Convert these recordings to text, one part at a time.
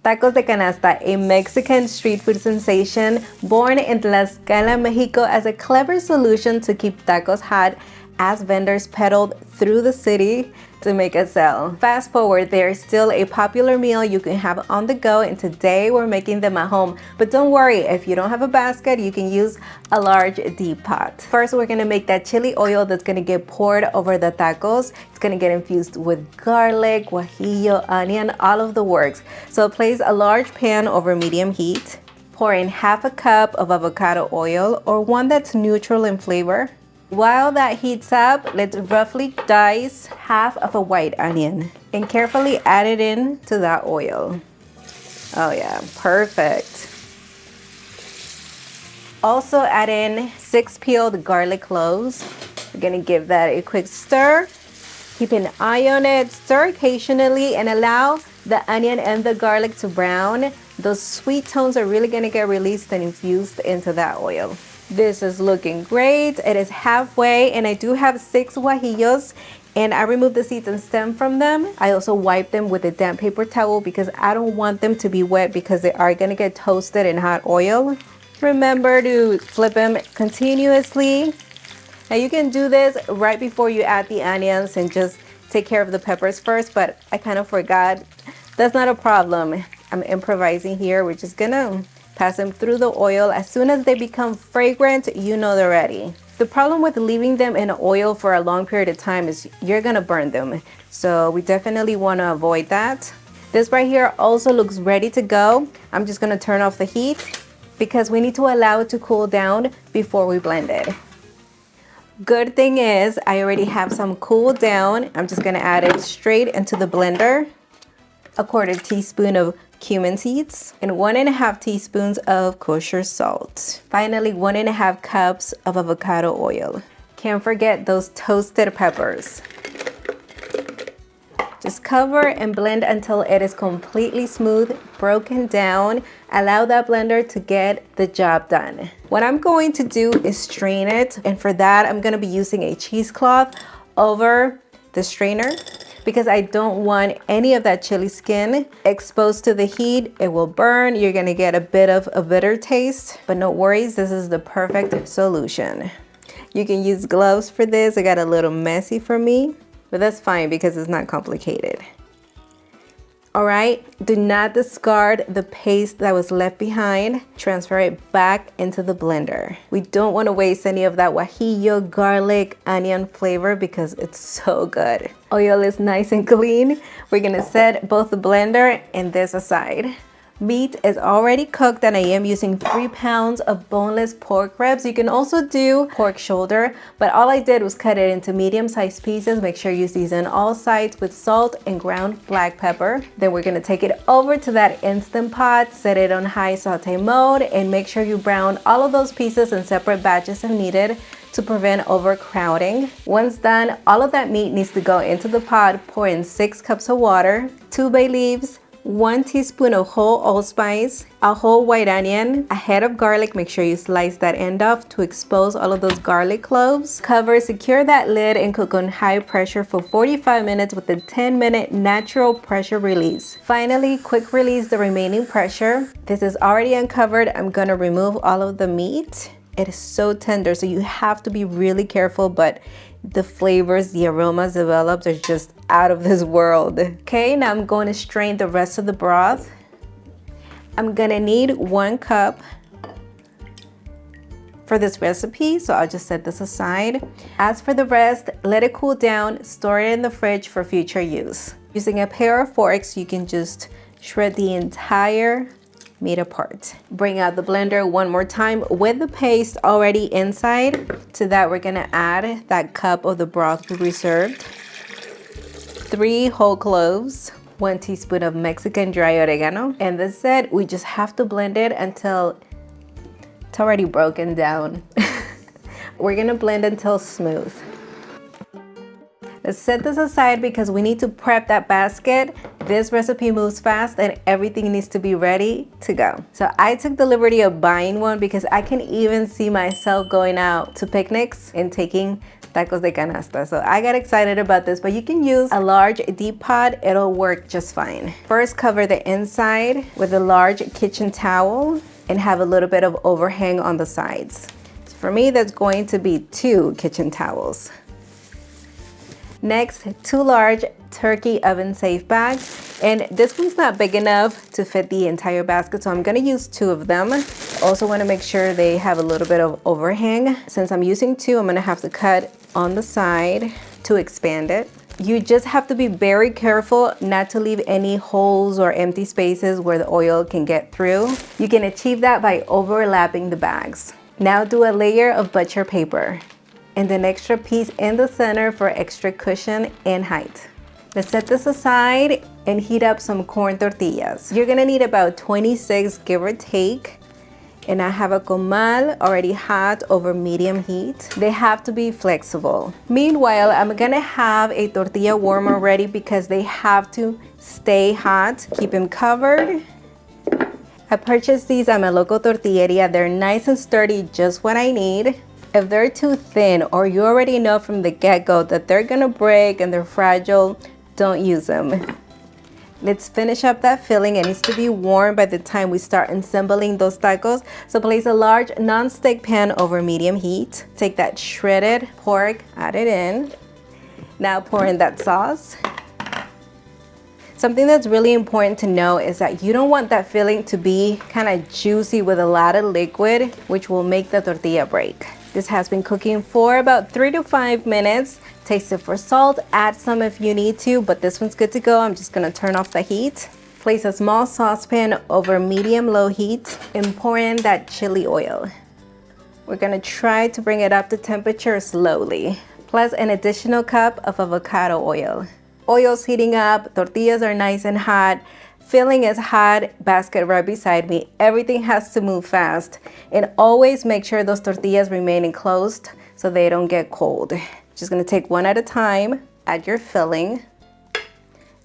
Tacos de Canasta, a Mexican street food sensation born in Tlaxcala, Mexico as a clever solution to keep tacos hot as vendors pedaled through the city to make a sale. Fast forward, they are still a popular meal you can have on the go, and today we're making them at home. But don't worry, if you don't have a basket, you can use a large deep pot. First, we're gonna make that chili oil that's gonna get poured over the tacos. It's gonna get infused with garlic, guajillo, onion, all of the works. So place a large pan over medium heat. Pour in half a cup of avocado oil, or one that's neutral in flavor. While that heats up, let's roughly dice half of a white onion and carefully add it in to that oil. Oh yeah, perfect. Also add in 6 peeled garlic cloves. We're gonna give that a quick stir. Keep an eye on it, stir occasionally, and allow the onion and the garlic to brown. Those sweet tones are really gonna get released and infused into that oil. This is looking great. It is halfway, and I do have 6 guajillos, and I removed the seeds and stem from them. I also wiped them with a damp paper towel because I don't want them to be wet because they are gonna get toasted in hot oil. Remember to flip them continuously. Now you can do this right before you add the onions and just take care of the peppers first, but I kind of forgot. That's not a problem. I'm improvising here. We're just gonna pass them through the oil. As soon as they become fragrant, you know they're ready. The problem with leaving them in oil for a long period of time is you're gonna burn them. So we definitely wanna avoid that. This right here also looks ready to go. I'm just gonna turn off the heat because we need to allow it to cool down before we blend it. Good thing is I already have some cooled down. I'm just gonna add it straight into the blender. A 1/4 teaspoon of cumin seeds and 1½ teaspoons of kosher salt. Finally, 1½ cups of avocado oil. Can't forget those toasted peppers. Just cover and blend until it is completely smooth, broken down. Allow that blender to get the job done. What I'm going to do is strain it, and for that I'm gonna be using a cheesecloth over the strainer, because I don't want any of that chili skin exposed to the heat. It will burn. You're gonna get a bit of a bitter taste, but no worries, this is the perfect solution. You can use gloves for this. It got a little messy for me, but that's fine because it's not complicated. All right, do not discard the paste that was left behind. Transfer it back into the blender. We don't want to waste any of that guajillo, garlic, onion flavor because it's so good. Oil is nice and clean. We're gonna set both the blender and this aside. Meat is already cooked, and I am using 3 pounds of boneless pork ribs. You can also do pork shoulder, but all I did was cut it into medium-sized pieces. Make sure you season all sides with salt and ground black pepper. Then we're gonna take it over to that Instant Pot, set it on high saute mode, and make sure you brown all of those pieces in separate batches if needed to prevent overcrowding. Once done, all of that meat needs to go into the pot. Pour in 6 cups of water, 2 bay leaves, 1 teaspoon of whole allspice, a whole white onion, a head of garlic. Make sure you slice that end off to expose all of those garlic cloves. Cover, secure that lid, and cook on high pressure for 45 minutes with a 10-minute natural pressure release. Finally, quick release the remaining pressure. This is already uncovered. I'm gonna remove all of the meat. It is so tender, so you have to be really careful, but the flavors, the aromas developed are just out of this world. Okay, now I'm going to strain the rest of the broth. I'm gonna need 1 cup for this recipe, so I'll just set this aside. As for the rest, let it cool down, store it in the fridge for future use. Using a pair of forks, you can just shred the entire meat apart. Bring out the blender one more time with the paste already inside. To that, we're gonna add that cup of the broth we reserved, 3 whole cloves, 1 teaspoon of Mexican dry oregano, and that's it. We just have to blend it until it's already broken down. We're gonna blend until smooth. Let's set this aside because we need to prep that basket. This recipe moves fast and everything needs to be ready to go. So I took the liberty of buying one because I can even see myself going out to picnics and taking tacos de canasta. So I got excited about this, but you can use a large deep pot. It'll work just fine. First, cover the inside with a large kitchen towel and have a little bit of overhang on the sides. So for me, that's going to be 2 kitchen towels. Next, 2 large turkey oven safe bags. And this one's not big enough to fit the entire basket, so I'm gonna use 2 of them. Also wanna make sure they have a little bit of overhang. Since I'm using 2, I'm gonna have to cut on the side to expand it. You just have to be very careful not to leave any holes or empty spaces where the oil can get through. You can achieve that by overlapping the bags. Now do a layer of butcher paper and an extra piece in the center for extra cushion and height. Let's set this aside and heat up some corn tortillas. You're gonna need about 26, give or take. And I have a comal already hot over medium heat. They have to be flexible. Meanwhile, I'm gonna have a tortilla warmer ready because they have to stay hot. Keep them covered. I purchased these at my local tortilleria. They're nice and sturdy, just what I need. If they're too thin or you already know from the get-go that they're gonna break and they're fragile, don't use them. Let's finish up that filling. It needs to be warm by the time we start assembling those tacos. So place a large non-stick pan over medium heat. Take that shredded pork, add it in. Now pour in that sauce. Something that's really important to know is that you don't want that filling to be kind of juicy with a lot of liquid, which will make the tortilla break. This has been cooking for about 3 to 5 minutes. Taste it for salt, add some if you need to, but this one's good to go. I'm just gonna turn off the heat. Place a small saucepan over medium-low heat and pour in that chili oil. We're gonna try to bring it up to temperature slowly, plus an additional cup of avocado oil. Oil's heating up, tortillas are nice and hot. Filling is hot, basket right beside me. Everything has to move fast. And always make sure those tortillas remain enclosed so they don't get cold. Just gonna take one at a time, add your filling,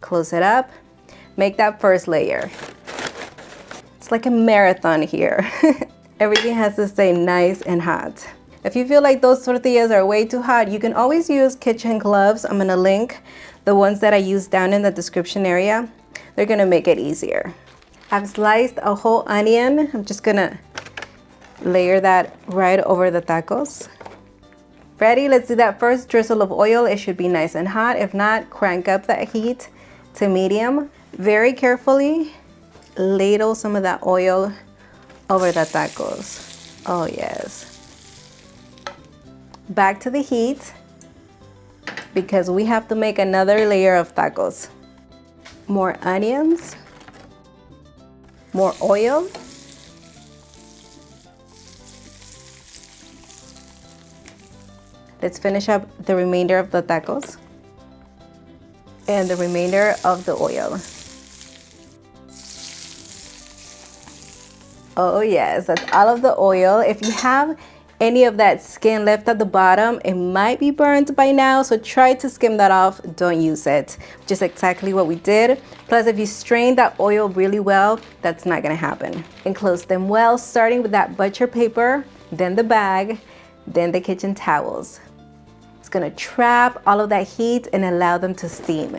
close it up, make that first layer. It's like a marathon here. Everything has to stay nice and hot. If you feel like those tortillas are way too hot, you can always use kitchen gloves. I'm gonna link the ones that I use down in the description area. They're gonna make it easier. I've sliced a whole onion. I'm just gonna layer that right over the tacos. Ready? Let's do that first drizzle of oil. It should be nice and hot. If not, crank up that heat to medium. Very carefully ladle some of that oil over the tacos. Oh yes. Back to the heat because we have to make another layer of tacos. More onions, more oil. Let's finish up the remainder of the tacos and the remainder of the oil. Oh yes, that's all of the oil. If you have any of that skin left at the bottom, it might be burnt by now, so try to skim that off. Don't use it. Just exactly what we did. Plus, if you strain that oil really well, that's not gonna happen. Enclose them well, starting with that butcher paper, then the bag, then the kitchen towels. It's gonna trap all of that heat and allow them to steam.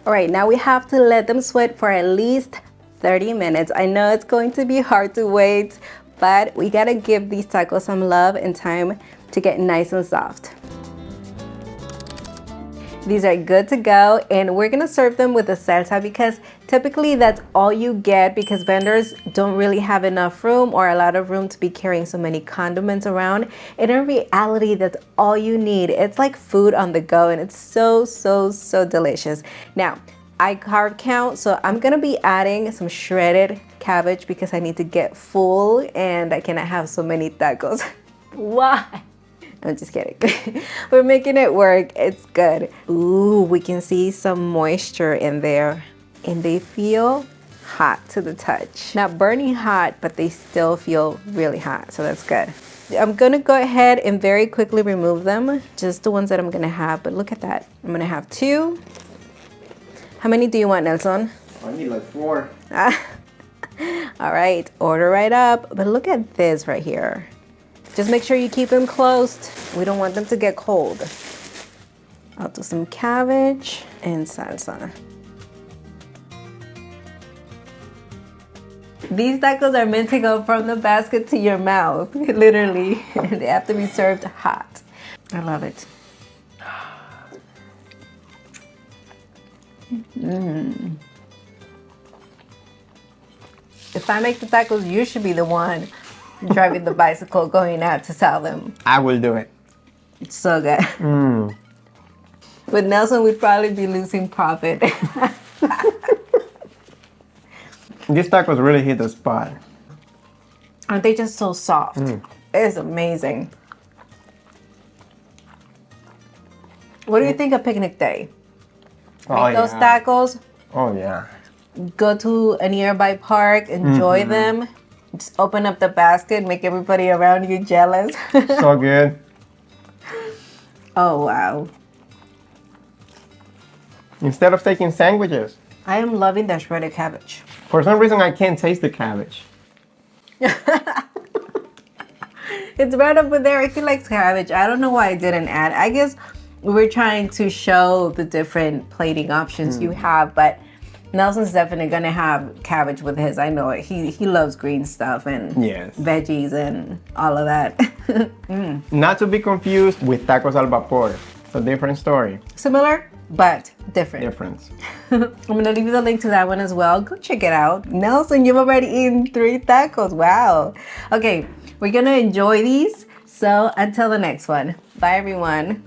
All right, now we have to let them sweat for at least 30 minutes. I know it's going to be hard to wait, but we gotta give these tacos some love and time to get nice and soft. These are good to go, and we're gonna serve them with a salsa because typically that's all you get because vendors don't really have enough room or a lot of room to be carrying so many condiments around. And in reality, that's all you need. It's like food on the go, and it's so, so, so delicious. Now, I carb count, so I'm gonna be adding some shredded cabbage because I need to get full and I cannot have so many tacos. Why? I'm just kidding. We're making it work. It's good. Ooh, we can see some moisture in there and they feel hot to the touch. Not burning hot, but they still feel really hot, so that's good. I'm gonna go ahead and very quickly remove them, just the ones that I'm gonna have, but look at that. I'm gonna have 2. How many do you want, Nelson? I need like 4. All right, order right up. But look at this right here. Just make sure you keep them closed. We don't want them to get cold. I'll do some cabbage and salsa. These tacos are meant to go from the basket to your mouth, literally. They have to be served hot. I love it. If I make the tacos, you should be the one driving the bicycle going out to sell them. I will do it. It's so good. With Nelson, we'd probably be losing profit. These tacos really hit the spot. Aren't they just so soft? It's amazing. What do you think of picnic day? Make those tacos. Oh, yeah. Go to a nearby park, enjoy them. Just open up the basket, make everybody around you jealous. So good. Oh, wow. Instead of taking sandwiches. I am loving that shredded cabbage. For some reason, I can't taste the cabbage. It's right up there. I feel like cabbage. I don't know why I didn't add. I guess we're trying to show the different plating options you have, but Nelson's definitely gonna have cabbage with his. I know it. He loves green stuff and veggies and all of that. Not to be confused with tacos al vapor. It's a different story. Similar, but different. Difference. I'm gonna leave you the link to that one as well. Go check it out. Nelson, you've already eaten 3 tacos. Wow. Okay, we're gonna enjoy these. So until the next one. Bye, everyone.